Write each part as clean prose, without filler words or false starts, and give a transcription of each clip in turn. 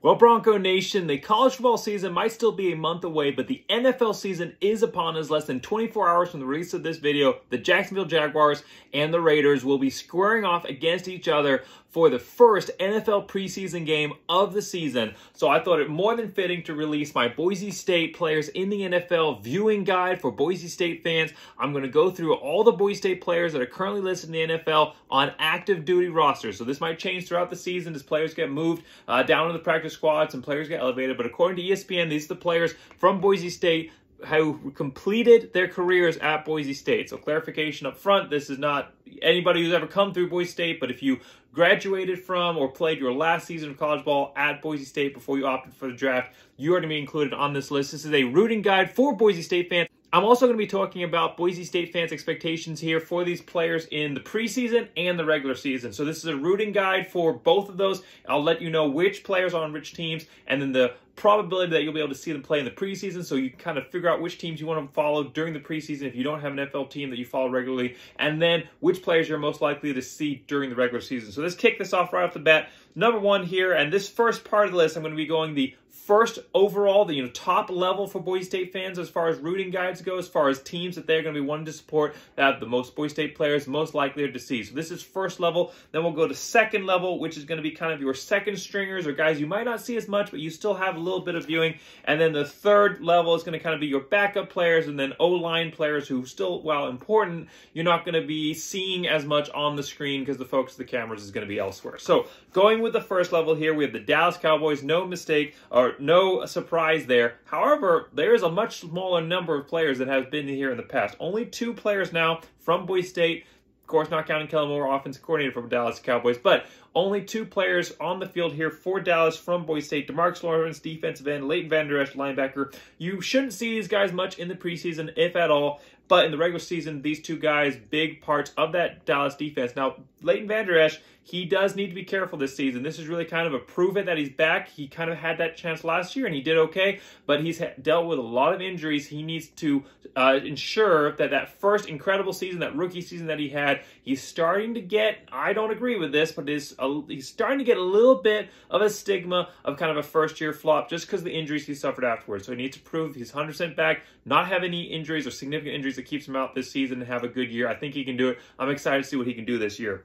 Well, Bronco Nation, the college football season might still be a month away, but the NFL season is upon us. Less than 24 hours from the release of this video, the Jacksonville Jaguars and the Raiders will be squaring off against each other for the first NFL preseason game of the season. So I thought it more than fitting to release my Boise State players in the NFL viewing guide for Boise State fans. I'm going to go through all the Boise State players that are currently listed in the NFL on active duty rosters. So this might change throughout the season as players get moved down to the practice squads and players get elevated. But according to ESPN, these are the players from Boise State who completed their careers at Boise State. So clarification up front, this is not anybody who's ever come through Boise State, but if you graduated from or played your last season of college ball at Boise State before you opted for the draft, you are going to be included on this list. This is a rooting guide for Boise State fans. I'm also going to be talking about Boise State fans' expectations here for these players in the preseason and the regular season. So this is a rooting guide for both of those. I'll let you know which players are on which teams and then the probability that you'll be able to see them play in the preseason, so you can kind of figure out which teams you want to follow during the preseason if you don't have an NFL team that you follow regularly, and then which players you're most likely to see during the regular season. So let's kick this off right off the bat. Number one here, and this first part of the list, I'm going to be going the first overall, the top level for Boise State fans as far as rooting guides go, as far as teams that they're going to be wanting to support, that the most Boise State players most likely to see. So this is first level. Then we'll go to second level, which is going to be kind of your second stringers or guys you might not see as much, but you still have a little bit of viewing. And then the third level is going to kind of be your backup players, and then O-line players who still, while important, you're not going to be seeing as much on the screen because the focus of the cameras is going to be elsewhere. So going with the first level here, we have the Dallas Cowboys. No mistake or no surprise there. However, there is a much smaller number of players that have been here in the past. Only 2 players now from Boise State. Of course, not counting Kellen Moore, offensive coordinator from Dallas Cowboys, but only 2 players on the field here for Dallas from Boise State. DeMarcus Lawrence, defensive end, Leighton Vander Esch, linebacker. You shouldn't see these guys much in the preseason, if at all, but in the regular season, these 2 guys, big parts of that Dallas defense. Now, Leighton Vander Esch, he does need to be careful this season. This is really kind of a prove it that he's back. He kind of had that chance last year, and he did okay, but he's dealt with a lot of injuries. He needs to ensure that that first incredible season, that rookie season that he had, he's starting to get, I don't agree with this, but he's starting to get a little bit of a stigma of kind of a first-year flop just because of the injuries he suffered afterwards. So he needs to prove he's 100% back, not have any injuries or significant injuries that keeps him out this season, and have a good year. I think he can do it. I'm excited to see what he can do this year.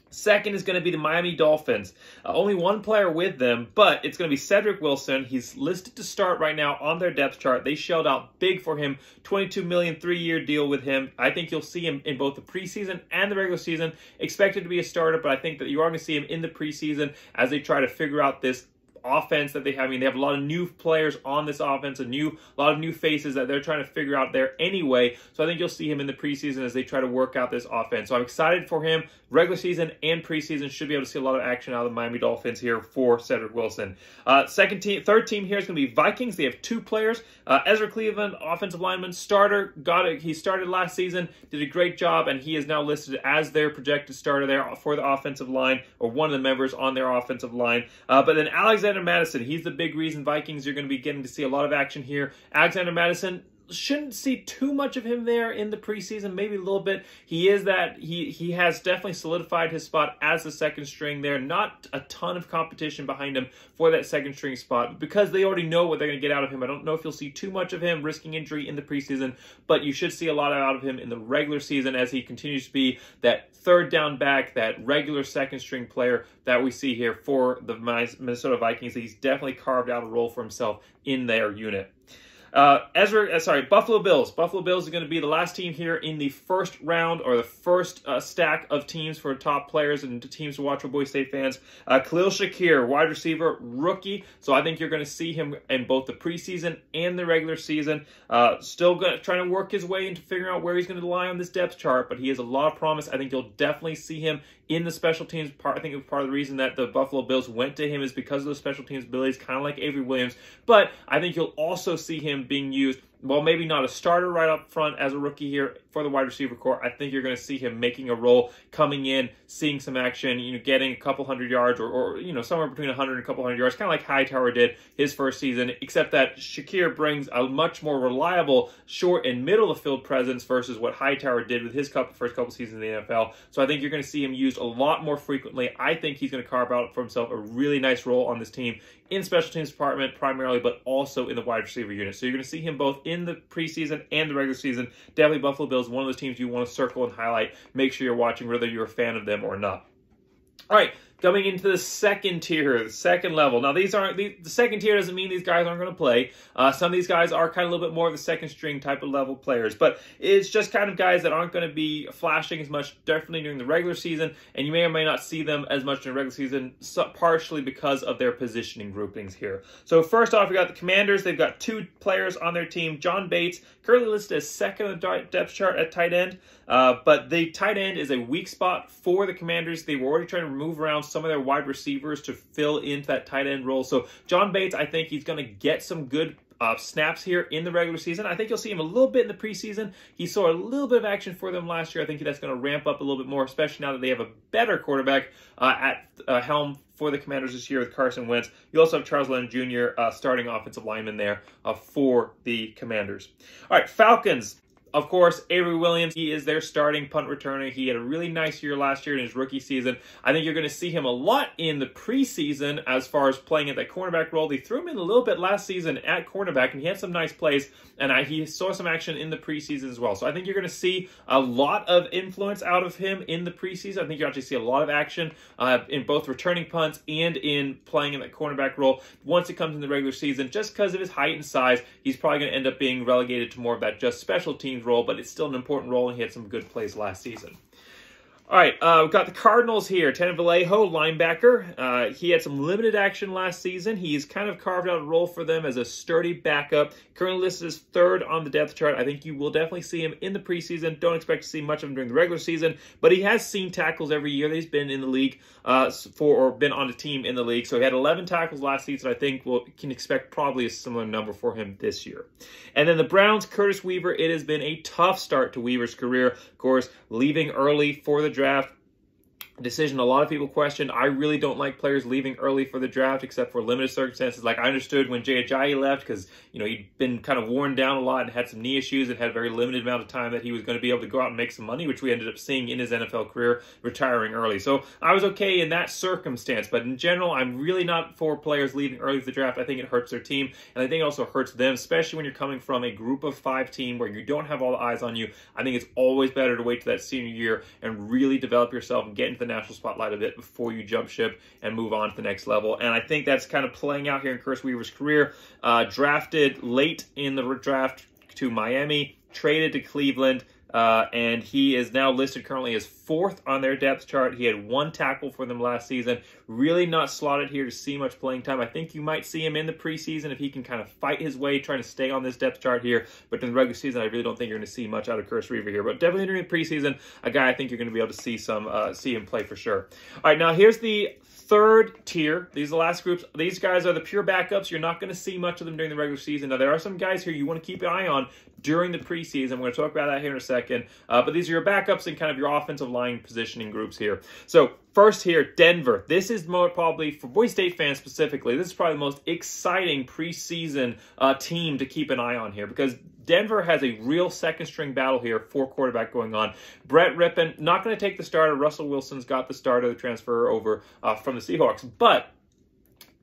Second is going to be the Miami Dolphins. Only 1 player with them, but it's going to be Cedric Wilson. He's listed to start right now on their depth chart. They shelled out big for him, $22 million, 3-year deal with him. I think you'll see him in both the preseason and the regular season. Expected to be a starter, but I think that you are going to see him in the preseason as they try to figure out this offense that they have. I mean, they have a lot of new players on this offense, a lot of new faces that they're trying to figure out there anyway. So I think you'll see him in the preseason as they try to work out this offense. So I'm excited for him. Regular season and preseason should be able to see a lot of action out of the Miami Dolphins here for Cedric Wilson. Third team here is going to be Vikings. They have 2 players. Ezra Cleveland, offensive lineman, starter. He started last season, did a great job, and he is now listed as their projected starter there for the offensive line, or one of the members on their offensive line. But then Alexander Madison, he's the big reason Vikings are going to be getting to see a lot of action here. Alexander Madison, shouldn't see too much of him there in the preseason, maybe a little bit. He has definitely solidified his spot as the second string there. Not a ton of competition behind him for that second string spot because they already know what they're going to get out of him. I don't know if you'll see too much of him risking injury in the preseason, but you should see a lot out of him in the regular season as he continues to be that third down back, that regular second string player that we see here for the Minnesota Vikings. He's definitely carved out a role for himself in their unit. Buffalo Bills. Buffalo Bills are going to be the last team here in the first round, or the first stack of teams for top players and teams to watch for Boise State fans. Khalil Shakir, wide receiver, rookie. So I think you're going to see him in both the preseason and the regular season. Still trying to work his way into figuring out where he's going to lie on this depth chart, but he has a lot of promise. I think you'll definitely see him in the special teams part. I think it was part of the reason that the Buffalo Bills went to him is because of those special teams abilities, kind of like Avery Williams. But I think you'll also see him being used While maybe not a starter right up front as a rookie here for the wide receiver core, I think you're going to see him making a role, coming in, seeing some action, getting a couple hundred yards or somewhere between 100 and a couple hundred yards, kind of like Hightower did his first season, except that Shakir brings a much more reliable short and middle of field presence versus what Hightower did with his first couple seasons in the NFL. So I think you're going to see him used a lot more frequently. I think he's going to carve out for himself a really nice role on this team in special teams department primarily, but also in the wide receiver unit. So you're going to see him both in the preseason and the regular season. Definitely Buffalo Bills, one of those teams you want to circle and highlight. Make sure you're watching whether you're a fan of them or not. All right, coming into the second tier, the second level. Now, the second tier doesn't mean these guys aren't going to play. Some of these guys are kind of a little bit more of the second string type of level players, but it's just kind of guys that aren't going to be flashing as much, definitely during the regular season, and you may or may not see them as much during the regular season, partially because of their positioning groupings here. So first off, we got the Commanders. They've got 2 players on their team. John Bates, currently listed as second on the depth chart at tight end, but the tight end is a weak spot for the Commanders. They were already trying to move around some of their wide receivers to fill into that tight end role. So John Bates, I think he's going to get some good snaps here in the regular season. I think you'll see him a little bit in the preseason. He saw a little bit of action for them last year. I think that's going to ramp up a little bit more, especially now that they have a better quarterback at helm for the Commanders this year with Carson Wentz. You also have Charles Leno Jr. Starting offensive lineman there for the Commanders. All right, Falcons. Of course, Avery Williams, he is their starting punt returner. He had a really nice year last year in his rookie season. I think you're going to see him a lot in the preseason as far as playing at that cornerback role. They threw him in a little bit last season at cornerback, and he had some nice plays, and he saw some action in the preseason as well. So I think you're going to see a lot of influence out of him in the preseason. I think you actually see a lot of action in both returning punts and in playing in that cornerback role. Once it comes in the regular season, just because of his height and size, he's probably going to end up being relegated to more of that just special teams role, but it's still an important role, and he had some good plays last season. All right, we've got the Cardinals here. Tanner Vallejo, linebacker. He had some limited action last season. He's kind of carved out a role for them as a sturdy backup. Currently listed as 3rd on the depth chart. I think you will definitely see him in the preseason. Don't expect to see much of him during the regular season, but he has seen tackles every year that he's been in the league or been on a team in the league. So he had 11 tackles last season. I think we can expect probably a similar number for him this year. And then the Browns, Curtis Weaver. It has been a tough start to Weaver's career. Of course, leaving early for the draft. Decision a lot of people question. I really don't like players leaving early for the draft except for limited circumstances. Like, I understood when Jay Ajayi left because, he'd been kind of worn down a lot and had some knee issues and had a very limited amount of time that he was going to be able to go out and make some money, which we ended up seeing in his NFL career, retiring early. So I was okay in that circumstance. But in general, I'm really not for players leaving early for the draft. I think it hurts their team, and I think it also hurts them, especially when you're coming from a group of 5 team where you don't have all the eyes on you. I think it's always better to wait to that senior year and really develop yourself and get into the national spotlight a bit before you jump ship and move on to the next level. And I think that's kind of playing out here in Curtis Weaver's career. Drafted late in the draft to Miami, traded to Cleveland, and he is now listed currently as 4th on their depth chart. He had 1 tackle for them last season. Really not slotted here to see much playing time. I think you might see him in the preseason if he can kind of fight his way, trying to stay on this depth chart here. But in the regular season, I really don't think you're going to see much out of Curtis Weaver here. But definitely during the preseason, a guy I think you're going to be able to see see him play for sure. All right, now here's the 3rd tier. These are the last groups. These guys are the pure backups. You're not going to see much of them during the regular season. Now, there are some guys here you want to keep an eye on during the preseason. We're going to talk about that here in a second. But these are your backups and kind of your offensive line positioning groups here. So first here, Denver. This is more probably, for Boise State fans specifically, this is probably the most exciting preseason team to keep an eye on here because Denver has a real second-string battle here for quarterback going on. Brett Rippon, not going to take the starter. Russell Wilson's got the starter, the transfer over from the Seahawks. But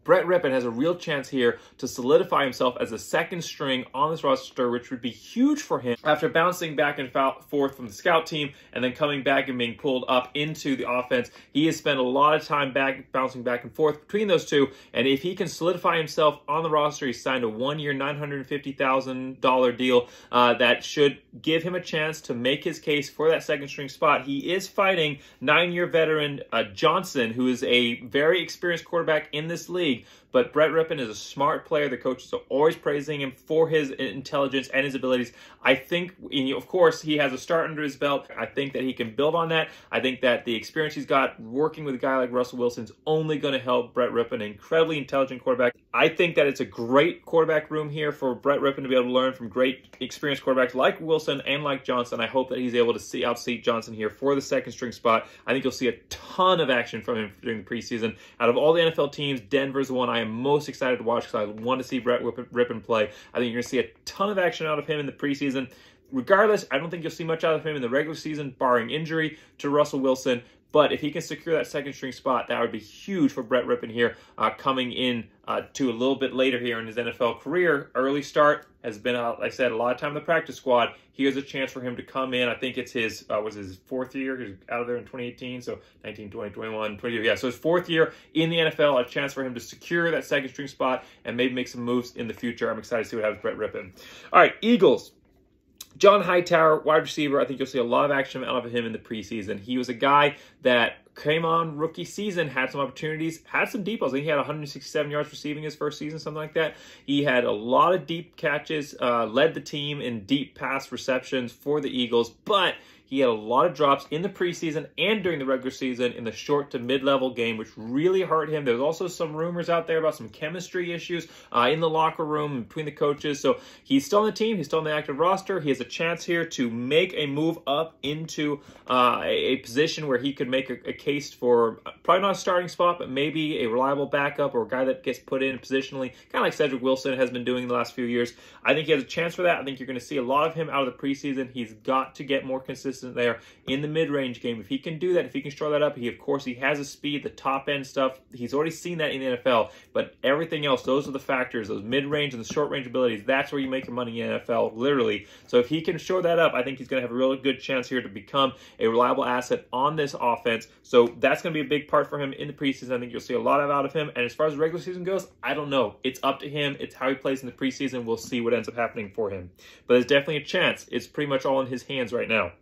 Brett Rippon has a real chance here to solidify himself as a second string on this roster, which would be huge for him after bouncing back and forth from the scout team and then coming back and being pulled up into the offense. He has spent a lot of time bouncing back and forth between those two, and if he can solidify himself on the roster, he signed a 1-year, $950,000 deal that should give him a chance to make his case for that second string spot. He is fighting 9-year veteran Johnson, who is a very experienced quarterback in this league. league. But Brett Rypien is a smart player. The coaches are always praising him for his intelligence and his abilities. I think, of course, he has a start under his belt. I think that he can build on that. I think that the experience he's got working with a guy like Russell Wilson is only going to help Brett Rypien, an incredibly intelligent quarterback. I think that it's a great quarterback room here for Brett Rypien to be able to learn from great experienced quarterbacks like Wilson and like Johnson. I hope that he's able to outseat Johnson here for the second string spot. I think you'll see a ton of action from him during the preseason. Out of all the NFL teams, Denver's the one I am most excited to watch because I want to see Brett Rypien play. I think you're going to see a ton of action out of him in the preseason. Regardless, I don't think you'll see much out of him in the regular season, barring injury to Russell Wilson. But if he can secure that second string spot, that would be huge for Brett Rypien here, coming in to a little bit later here in his NFL career. Early start has been, like I said, a lot of time in the practice squad. Here's a chance for him to come in. I think it's his, was his fourth year. He was out of there in 2018, so 19, 20, 21, 22. Yeah, so his fourth year in the NFL, a chance for him to secure that second string spot and maybe make some moves in the future. I'm excited to see what happens with Brett Rypien. All right, Eagles. John Hightower, wide receiver. I think you'll see a lot of action out of him in the preseason. He was a guy that came on rookie season, had some opportunities, had some deep balls. I think he had 167 yards receiving his first season, something like that. He had a lot of deep catches, led the team in deep pass receptions for the Eagles, but he had a lot of drops in the preseason and during the regular season in the short to mid-level game, which really hurt him. There's also some rumors out there about some chemistry issues in the locker room between the coaches. So he's still on the team. He's still on the active roster. He has a chance here to make a move up into a position where he could make a case for probably not a starting spot, but maybe a reliable backup or a guy that gets put in positionally, kind of like Cedric Wilson has been doing the last few years. I think he has a chance for that. I think you're going to see a lot of him out of the preseason. He's got to get more consistent there in the mid-range game. If he can do that, if he can shore that up, of course he has a speed, the top-end stuff. He's already seen that in the NFL, but everything else, those are the factors, those mid-range and the short-range abilities. That's where you make your money in the NFL, literally. So if he can shore that up, I think he's going to have a really good chance here to become a reliable asset on this offense. So that's going to be a big part for him in the preseason. I think you'll see a lot out of him. And as far as the regular season goes, I don't know. It's up to him. It's how he plays in the preseason. We'll see what ends up happening for him. But there's definitely a chance. It's pretty much all in his hands right now.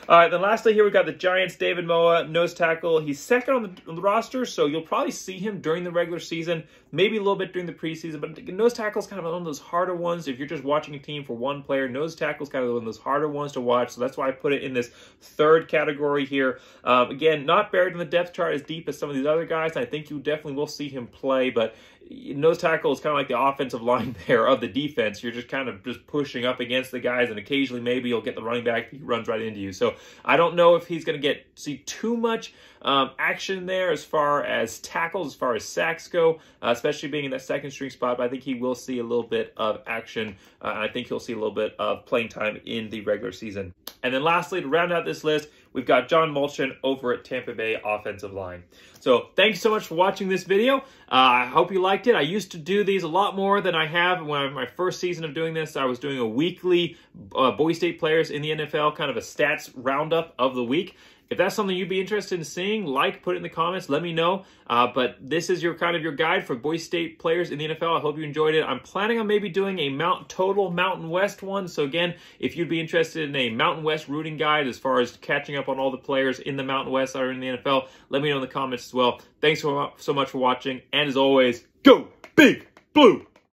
All right, then lastly here we've got the Giants, David Moa, nose tackle. He's second on the roster, so you'll probably see him during the regular season, maybe a little bit during the preseason, but nose tackle is kind of one of those harder ones. If you're just watching a team for one player, nose tackle is kind of one of those harder ones to watch, so that's why I put it in this third category here. Again, not buried in the depth chart as deep as some of these other guys. I think you definitely will see him play, but nose tackle is kind of like the offensive line there of the defense. You're just kind of just pushing up against the guys, and occasionally maybe you'll get the running back, he runs right into you. So I don't know if he's going to see too much action there as far as tackles, as far as sacks go, especially being in that second string spot, but I think he will see a little bit of action, and I think he'll see a little bit of playing time in the regular season. And then lastly, to round out this list, we've got John Mulchin over at Tampa Bay offensive line. So thanks so much for watching this video. I hope you liked it. I used to do these a lot more than I have. When my first season of doing this, I was doing a weekly Boise State players in the NFL, kind of a stats roundup of the week. If that's something you'd be interested in seeing, put it in the comments, let me know. But this is your guide for Boise State players in the NFL. I hope you enjoyed it. I'm planning on maybe doing a total Mountain West one. So again, if you'd be interested in a Mountain West rooting guide as far as catching up on all the players in the Mountain West that are in the NFL, let me know in the comments as well. Thanks so much for watching. And as always, go Big Blue!